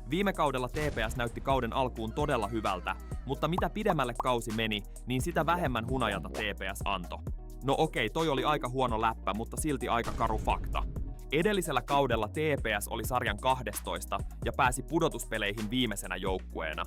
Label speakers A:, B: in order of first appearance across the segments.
A: Viime kaudella TPS näytti kauden alkuun todella hyvältä, mutta mitä pidemmälle kausi meni, niin sitä vähemmän hunajata TPS antoi. No okei, toi oli aika huono läppä, mutta silti aika karu fakta. Edellisellä kaudella TPS oli sarjan 12 ja pääsi pudotuspeleihin viimeisenä joukkueena.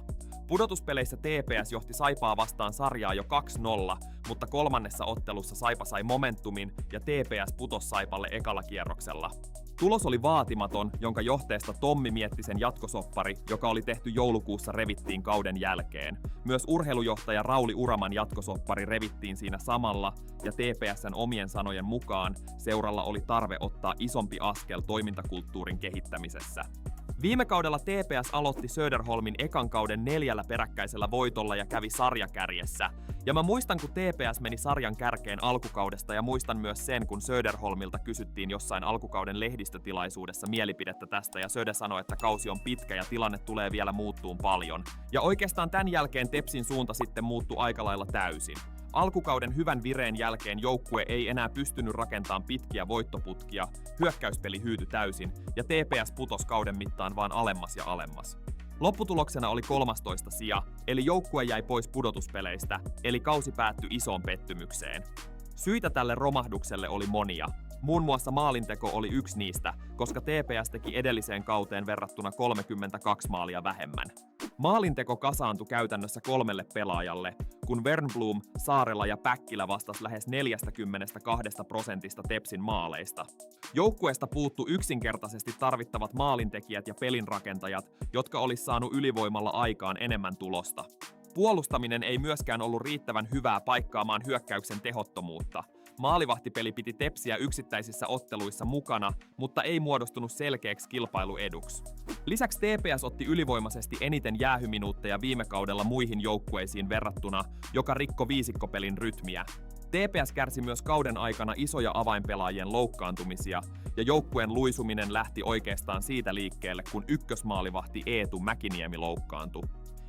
A: Pudotuspeleissä TPS johti Saipaa vastaan sarjaa jo 2-0, mutta kolmannessa ottelussa Saipa sai momentumin ja TPS putosi Saipalle ekalla kierroksella. Tulos oli vaatimaton, jonka johteesta Tommi Miettisen jatkosoppari, joka oli tehty joulukuussa, revittiin kauden jälkeen. Myös urheilujohtaja Rauli Uraman jatkosoppari revittiin siinä samalla, ja TPS:n omien sanojen mukaan seuralla oli tarve ottaa isompi askel toimintakulttuurin kehittämisessä. Viime kaudella TPS aloitti Söderholmin ekan kauden 4 peräkkäisellä voitolla ja kävi sarjakärjessä. Ja mä muistan, kun TPS meni sarjan kärkeen alkukaudesta, ja muistan myös sen, kun Söderholmilta kysyttiin jossain alkukauden lehdistötilaisuudessa mielipidettä tästä, ja Söder sanoi, että kausi on pitkä ja tilanne tulee vielä muuttuun paljon. Ja oikeastaan tämän jälkeen Tepsin suunta sitten muuttui aika lailla täysin. Alkukauden hyvän vireen jälkeen joukkue ei enää pystynyt rakentamaan pitkiä voittoputkia, hyökkäyspeli hyytyi täysin ja TPS putosi kauden mittaan vaan alemmas ja alemmas. Lopputuloksena oli 13. sija, eli joukkue jäi pois pudotuspeleistä, eli kausi päättyi isoon pettymykseen. Syitä tälle romahdukselle oli monia. Muun muassa maalinteko oli yksi niistä, koska TPS teki edelliseen kauteen verrattuna 32 maalia vähemmän. Maalinteko kasaantui käytännössä 3 pelaajalle, kun Wernbloom, Saarela ja Päkkilä vastasi lähes 42% Tepsin maaleista. Joukkueesta puuttu yksinkertaisesti tarvittavat maalintekijät ja pelinrakentajat, jotka olisi saanut ylivoimalla aikaan enemmän tulosta. Puolustaminen ei myöskään ollut riittävän hyvää paikkaamaan hyökkäyksen tehottomuutta. Maalivahtipeli piti Tepsiä yksittäisissä otteluissa mukana, mutta ei muodostunut selkeäksi kilpailueduksi. Lisäksi TPS otti ylivoimaisesti eniten jäähyminuutteja viime kaudella muihin joukkueisiin verrattuna, joka rikko viisikkopelin rytmiä. TPS kärsi myös kauden aikana isoja avainpelaajien loukkaantumisia, ja joukkueen luisuminen lähti oikeastaan siitä liikkeelle, kun ykkösmaalivahti Eetu Mäkiniemi loukkaantui.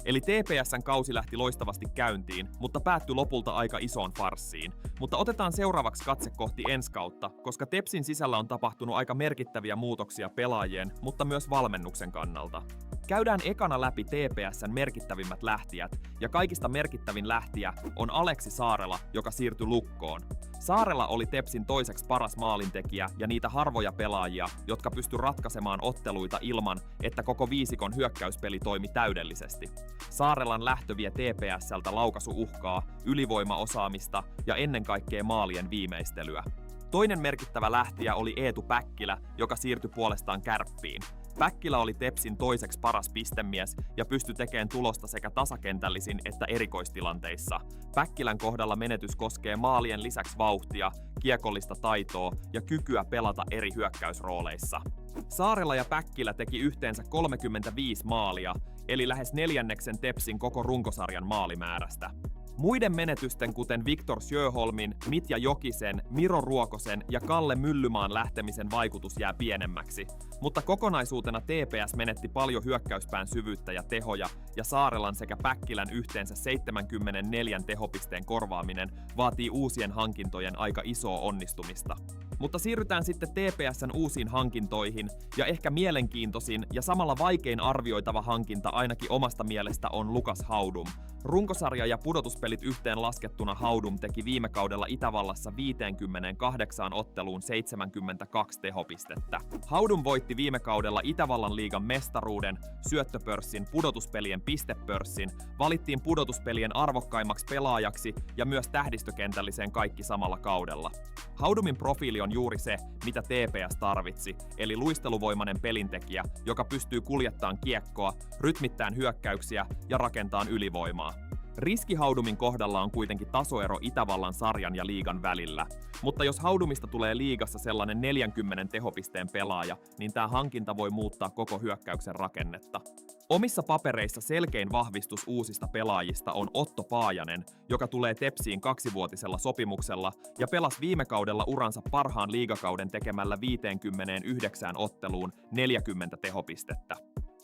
A: Eli TPS:n kausi lähti loistavasti käyntiin, mutta päättyi lopulta aika isoon farssiin. Mutta otetaan seuraavaksi katse kohti ensi kautta, koska Tepsin sisällä on tapahtunut aika merkittäviä muutoksia pelaajien, mutta myös valmennuksen kannalta. Käydään ekana läpi TPS:n merkittävimmät lähtijät, ja kaikista merkittävin lähtijä on Aleksi Saarela, joka siirtyi Lukkoon. Saarela oli Tepsin toiseksi paras maalintekijä ja niitä harvoja pelaajia, jotka pystyi ratkaisemaan otteluita ilman, että koko viisikon hyökkäyspeli toimi täydellisesti. Saarelan lähtö vie TPS:ltä laukaisuuhkaa, ylivoimaosaamista ja ennen kaikkea maalien viimeistelyä. Toinen merkittävä lähtijä oli Eetu Päkkilä, joka siirtyi puolestaan Kärppiin. Päkkilä oli Tepsin toiseksi paras pistemies ja pystyi tekemään tulosta sekä tasakentällisin että erikoistilanteissa. Päkkilän kohdalla menetys koskee maalien lisäksi vauhtia, kiekollista taitoa ja kykyä pelata eri hyökkäysrooleissa. Saarela ja Päkkilä teki yhteensä 35 maalia, eli lähes neljänneksen Tepsin koko runkosarjan maalimäärästä. Muiden menetysten, kuten Viktor Sjöholmin, Mitja Jokisen, Miro Ruokosen ja Kalle Myllymaan lähtemisen vaikutus jää pienemmäksi, mutta kokonaisuutena TPS menetti paljon hyökkäyspään syvyyttä ja tehoja, ja Saarelan sekä Päkkilän yhteensä 74 tehopisteen korvaaminen vaatii uusien hankintojen aika isoa onnistumista. Mutta siirrytään sitten TPS:n uusiin hankintoihin, ja ehkä mielenkiintoisin ja samalla vaikein arvioitava hankinta ainakin omasta mielestä on Lukas Haudum. Runkosarja ja pudotuspelit yhteen laskettuna Haudum teki viime kaudella Itävallassa 58 otteluun 72 tehopistettä. Haudum voitti viime kaudella Itävallan liigan mestaruuden, syöttöpörssin, pudotuspelien pistepörssin, valittiin pudotuspelien arvokkaimmaksi pelaajaksi ja myös tähdistökentälliseen kaikki samalla kaudella. Haudumin profiili on juuri se, mitä TPS tarvitsi, eli luisteluvoimainen pelintekijä, joka pystyy kuljettamaan kiekkoa, rytmittämään hyökkäyksiä ja rakentamaan ylivoimaa. Riski Haudumin kohdalla on kuitenkin tasoero Itävallan sarjan ja liigan välillä, mutta jos Haudumista tulee liigassa sellainen 40 tehopisteen pelaaja, niin tämä hankinta voi muuttaa koko hyökkäyksen rakennetta. Omissa papereissa selkein vahvistus uusista pelaajista on Otto Paajanen, joka tulee Tepsiin 2-vuotisella sopimuksella ja pelasi viime kaudella uransa parhaan liigakauden tekemällä 59 otteluun 40 tehopistettä.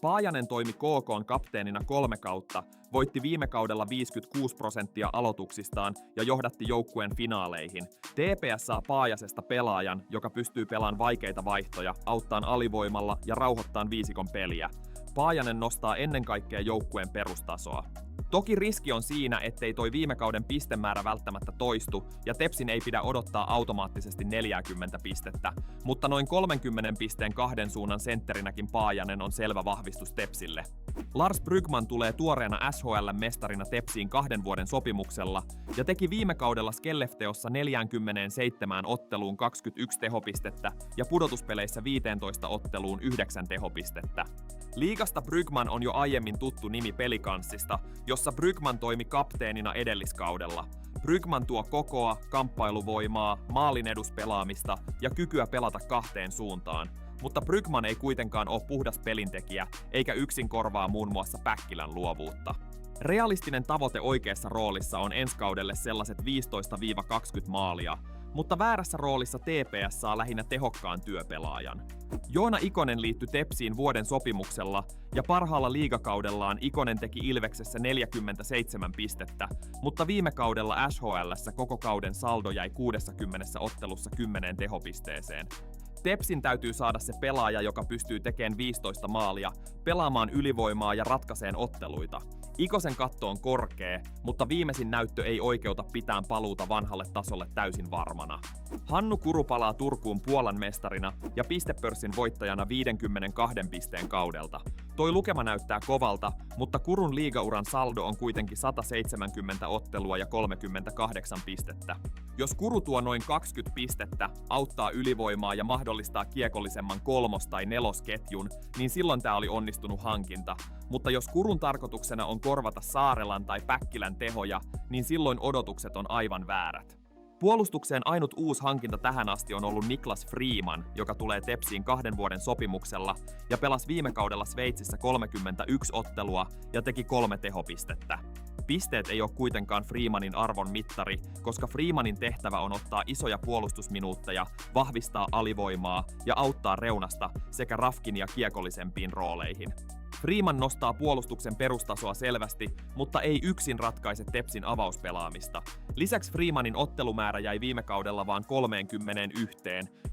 A: Paajanen toimi KK:n kapteenina 3 kautta, voitti viime kaudella 56% aloituksistaan ja johdatti joukkueen finaaleihin. TPS saa Paajasesta pelaajan, joka pystyy pelaamaan vaikeita vaihtoja, auttaan alivoimalla ja rauhoittaan viisikon peliä. Paajanen nostaa ennen kaikkea joukkueen perustasoa. Toki riski on siinä, ettei toi viime kauden pistemäärä välttämättä toistu, ja Tepsin ei pidä odottaa automaattisesti 40 pistettä, mutta noin 30 pisteen kahden suunnan sentterinäkin Paajanen on selvä vahvistus Tepsille. Lars Brygman tulee tuoreena SHL-mestarina Tepsiin 2 vuoden sopimuksella ja teki viime kaudella Skellefteåssa 47 otteluun 21 tehopistettä ja pudotuspeleissä 15 otteluun 9 tehopistettä. Liigasta Brygman on jo aiemmin tuttu nimi Pelicansista, jossa Brygman toimi kapteenina edelliskaudella. Brygman tuo kokoa, kamppailuvoimaa, maalin eduspelaamista ja kykyä pelata kahteen suuntaan. Mutta Brygman ei kuitenkaan ole puhdas pelintekijä, eikä yksin korvaa muun muassa Päkkilän luovuutta. Realistinen tavoite oikeassa roolissa on ensi kaudelle sellaiset 15-20 maalia, mutta väärässä roolissa TPS saa lähinnä tehokkaan työpelaajan. Joona Ikonen liittyi Tepsiin vuoden sopimuksella ja parhaalla liigakaudellaan Ikonen teki Ilveksessä 47 pistettä, mutta viime kaudella SHL:ssä koko kauden saldo jäi 60 ottelussa 10 tehopisteeseen. Tepsin täytyy saada se pelaaja, joka pystyy tekemään 15 maalia, pelaamaan ylivoimaa ja ratkaiseen otteluita. Ikosen katto on korkea, mutta viimeisin näyttö ei oikeuta pitään paluuta vanhalle tasolle täysin varmana. Hannu Kuru palaa Turkuun Puolan mestarina ja pistepörssin voittajana 52 pisteen kaudelta. Toi lukema näyttää kovalta, mutta Kurun liigauran saldo on kuitenkin 170 ottelua ja 38 pistettä. Jos Kuru tuo noin 20 pistettä, auttaa ylivoimaa ja mahdollistaa kiekollisemman kolmos- tai nelosketjun, niin silloin tää oli onnistunut hankinta. Mutta jos Kurun tarkoituksena on korvata Saarelan tai Päkkilän tehoja, niin silloin odotukset on aivan väärät. Puolustukseen ainut uusi hankinta tähän asti on ollut Niklas Freeman, joka tulee Tepsiin 2 vuoden sopimuksella ja pelasi viime kaudella Sveitsissä 31 ottelua ja teki 3 tehopistettä. Pisteet ei ole kuitenkaan Freemanin arvon mittari, koska Freemanin tehtävä on ottaa isoja puolustusminuutteja, vahvistaa alivoimaa ja auttaa reunasta sekä rafkin ja kiekollisempiin rooleihin. Freeman nostaa puolustuksen perustasoa selvästi, mutta ei yksin ratkaise Tepsin avauspelaamista. Lisäksi Freemanin ottelumäärä jäi viime kaudella vain 31,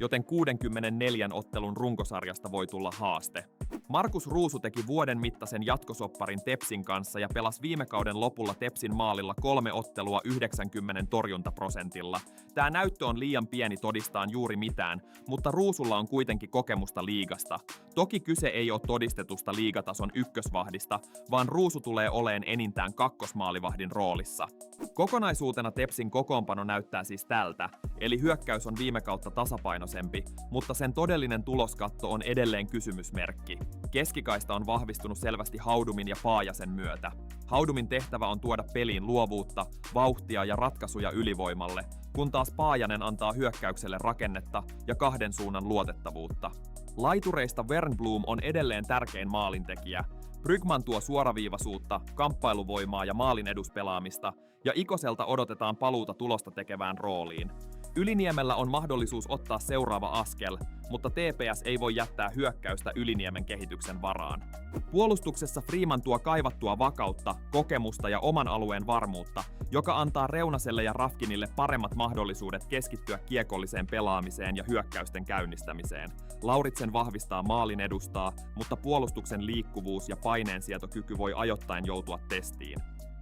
A: joten 64 ottelun runkosarjasta voi tulla haaste. Markus Ruusu teki vuoden mittaisen jatkosopparin Tepsin kanssa ja pelasi viime kauden lopulla Tepsin maalilla 3 ottelua 90 torjuntaprosentilla. Tää näyttö on liian pieni todistaan juuri mitään, mutta Ruusulla on kuitenkin kokemusta liigasta. Toki kyse ei ole todistetusta liigatason ykkösvahdista, vaan Ruusu tulee oleen enintään kakkosmaalivahdin roolissa. Kokonaisuutena Tepsin kokoonpano näyttää siis tältä, eli hyökkäys on viime kautta tasapainoisempi, mutta sen todellinen tuloskatto on edelleen kysymysmerkki. Keskikaista on vahvistunut selvästi Haudumin ja Paajasen myötä. Haudumin tehtävä on tuoda peliin luovuutta, vauhtia ja ratkaisuja ylivoimalle, kun taas Paajanen antaa hyökkäykselle rakennetta ja kahden suunnan luotettavuutta. Laitureista Wernbloom on edelleen tärkein maalintekijä. Brygman tuo suoraviivaisuutta, kamppailuvoimaa ja maalin eduspelaamista, ja Ikoselta odotetaan paluuta tulosta tekevään rooliin. Yliniemellä on mahdollisuus ottaa seuraava askel, mutta TPS ei voi jättää hyökkäystä Yliniemen kehityksen varaan. Puolustuksessa Freeman tuo kaivattua vakautta, kokemusta ja oman alueen varmuutta, joka antaa Reunaselle ja Rafkinille paremmat mahdollisuudet keskittyä kiekolliseen pelaamiseen ja hyökkäysten käynnistämiseen. Lauritsen vahvistaa maalin edustaa, mutta puolustuksen liikkuvuus ja paineensietokyky voi ajoittain joutua testiin.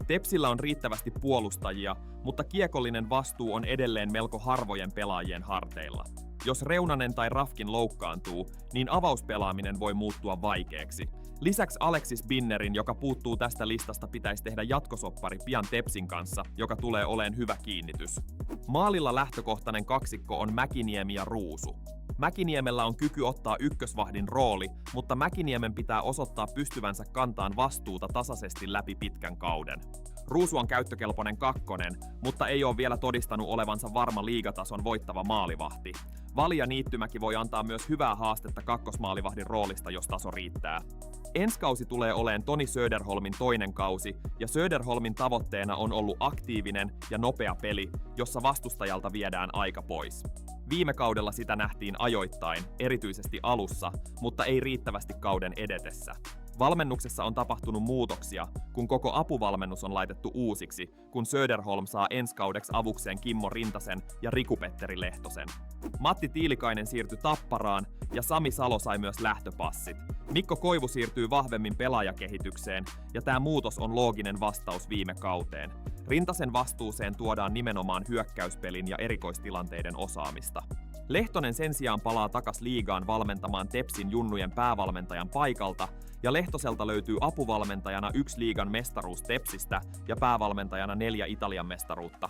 A: Tepsillä on riittävästi puolustajia, mutta kiekollinen vastuu on edelleen melko harvojen pelaajien harteilla. Jos Reunanen tai Rafkin loukkaantuu, niin avauspelaaminen voi muuttua vaikeaksi. Lisäksi Alexis Binnerin, joka puuttuu tästä listasta, pitäisi tehdä jatkosoppari pian Tepsin kanssa, joka tulee oleen hyvä kiinnitys. Maalilla lähtökohtainen kaksikko on Mäkiniemi ja Ruusu. Mäkiniemellä on kyky ottaa ykkösvahdin rooli, mutta Mäkiniemen pitää osoittaa pystyvänsä kantaan vastuuta tasaisesti läpi pitkän kauden. Ruusu on käyttökelpoinen kakkonen, mutta ei ole vielä todistanut olevansa varma liigatason voittava maalivahti. Valja Niittymäki voi antaa myös hyvää haastetta kakkosmaalivahdin roolista, jos taso riittää. Ensi kausi tulee oleen Toni Söderholmin toinen kausi, ja Söderholmin tavoitteena on ollut aktiivinen ja nopea peli, jossa vastustajalta viedään aika pois. Viime kaudella sitä nähtiin ajoittain, erityisesti alussa, mutta ei riittävästi kauden edetessä. Valmennuksessa on tapahtunut muutoksia, kun koko apuvalmennus on laitettu uusiksi, kun Söderholm saa ensi kaudeksi avukseen Kimmo Rintasen ja Riku-Petteri Lehtosen. Matti Tiilikainen siirtyi Tapparaan ja Sami Salo sai myös lähtöpassit. Mikko Koivu siirtyy vahvemmin pelaajakehitykseen ja tämä muutos on looginen vastaus viime kauteen. Rintasen vastuuseen tuodaan nimenomaan hyökkäyspelin ja erikoistilanteiden osaamista. Lehtonen sen sijaan palaa takas liigaan valmentamaan Tepsin junnujen päävalmentajan paikalta, ja Lehtoselta löytyy apuvalmentajana 1 liigan mestaruus Tepsistä ja päävalmentajana 4 Italian mestaruutta.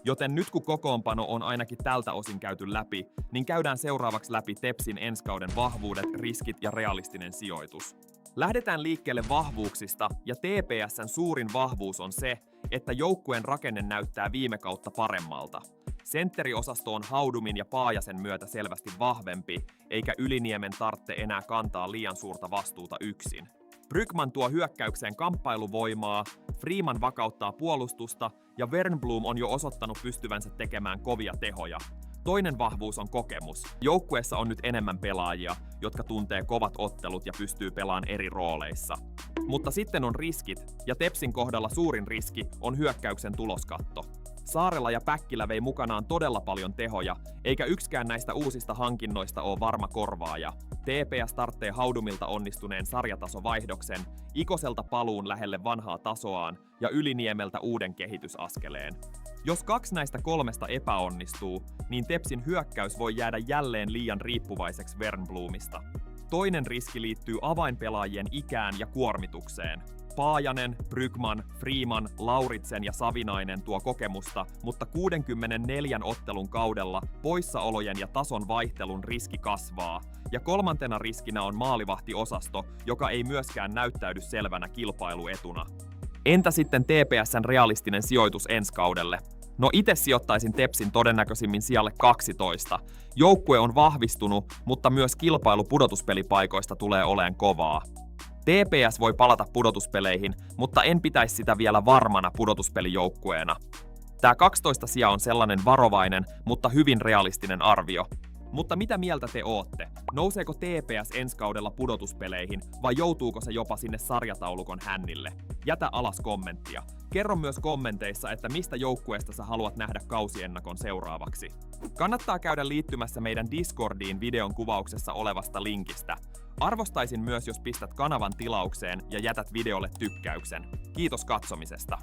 A: Joten nyt kun kokoonpano on ainakin tältä osin käyty läpi, niin käydään seuraavaksi läpi Tepsin ensi kauden vahvuudet, riskit ja realistinen sijoitus. Lähdetään liikkeelle vahvuuksista, ja TPS:n suurin vahvuus on se, että joukkueen rakenne näyttää viime kautta paremmalta. Sentteriosasto on Haudumin ja Paajasen myötä selvästi vahvempi, eikä Yliniemen tarvitse enää kantaa liian suurta vastuuta yksin. Brygman tuo hyökkäykseen kamppailuvoimaa, Freeman vakauttaa puolustusta ja Wernbloom on jo osoittanut pystyvänsä tekemään kovia tehoja. Toinen vahvuus on kokemus. Joukkueessa on nyt enemmän pelaajia, jotka tuntee kovat ottelut ja pystyy pelaamaan eri rooleissa. Mutta sitten on riskit, ja Tepsin kohdalla suurin riski on hyökkäyksen tuloskatto. Saarela ja Päkkilä vei mukanaan todella paljon tehoja, eikä yksikään näistä uusista hankinnoista ole varma korvaaja. TPS tarvitsee Haudumilta onnistuneen sarjatasovaihdoksen, Ikoselta paluun lähelle vanhaa tasoaan ja Yliniemeltä uuden kehitysaskeleen. Jos 2 näistä 3 epäonnistuu, niin Tepsin hyökkäys voi jäädä jälleen liian riippuvaiseksi Wernbloomista. Toinen riski liittyy avainpelaajien ikään ja kuormitukseen. Paajanen, Brygman, Freeman, Lauritsen ja Savinainen tuo kokemusta, mutta 64 ottelun kaudella poissaolojen ja tason vaihtelun riski kasvaa. Ja kolmantena riskinä on maalivahtiosasto, joka ei myöskään näyttäydy selvänä kilpailuetuna. Entä sitten TPS:n realistinen sijoitus ensi kaudelle? No itse sijoittaisin Tepsin todennäköisimmin sijalle 12. Joukkue on vahvistunut, mutta myös kilpailu pudotuspelipaikoista tulee oleen kovaa. TPS voi palata pudotuspeleihin, mutta en pitäisi sitä vielä varmana pudotuspelijoukkueena. Tää 12 sija on sellainen varovainen, mutta hyvin realistinen arvio. Mutta mitä mieltä te ootte? Nouseeko TPS ensi kaudella pudotuspeleihin vai joutuuko se jopa sinne sarjataulukon hännille? Jätä alas kommenttia. Kerro myös kommenteissa, että mistä joukkueesta sä haluat nähdä kausiennakon seuraavaksi. Kannattaa käydä liittymässä meidän Discordiin videon kuvauksessa olevasta linkistä. Arvostaisin myös, jos pistät kanavan tilaukseen ja jätät videolle tykkäyksen. Kiitos katsomisesta.